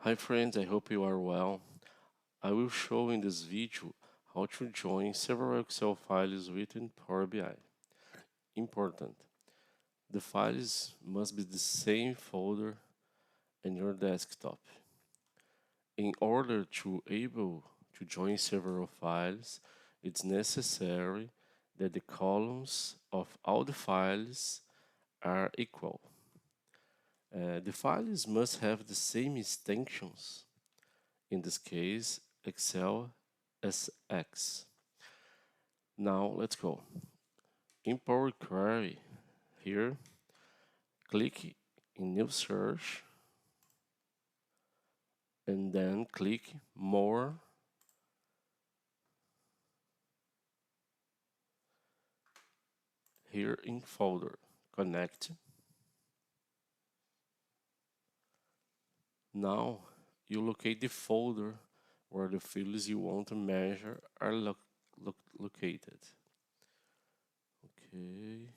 Hi friends, I hope you are well. I will show in this video how to join several Excel files within Power BI. Important, the files must be the same folder in your desktop. In order to able to join several files, it's necessary that the columns of all the files are equal. The files must have the same extensions. In this case, xlsx. Now let's go. In Power Query, here, click in New Search and then click More. Here in Folder, Connect. Now you locate the folder where the fields you want to measure are located. Okay.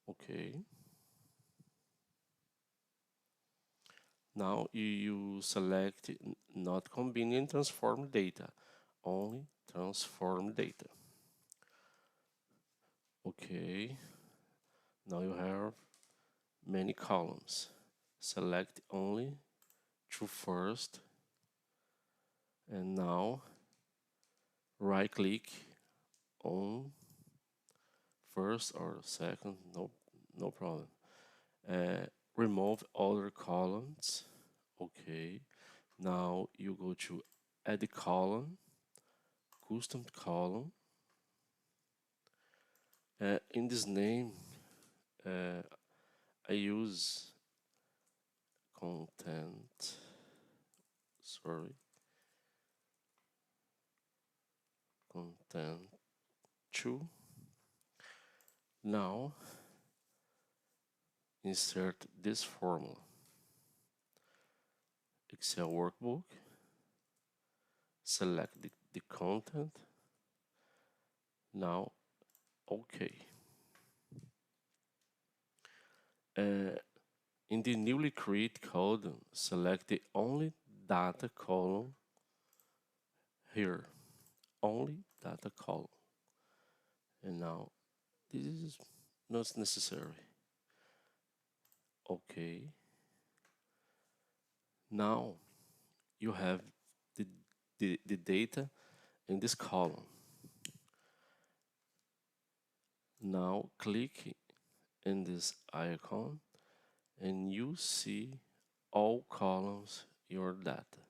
Okay. Now you select not convenient transform data, only transform data. Okay. Now you have many columns. Select only to first and now right click on first or second, no problem. Uh, Remove other columns. Okay. Now you go to add a column, custom column. In this name, uh, I use content. Sorry, content 2. Now insert this formula. Excel workbook. Select the content. Now, OK. In the newly created column, select the only data column here. Only data column. And now, this is not necessary. OK. Now, you have the data in this column. Now, click in this icon and you see all columns your data.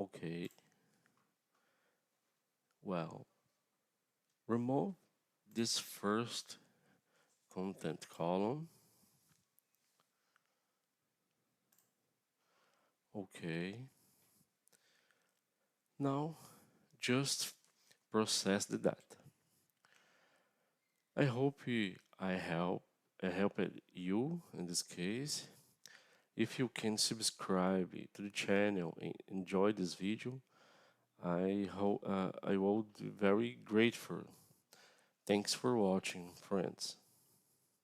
Okay. Well, remove this first content column. Okay. Now just process the data. I hope I helped you in this case. If you can subscribe to the channel and enjoy this video, I will be very grateful. Thanks for watching, friends.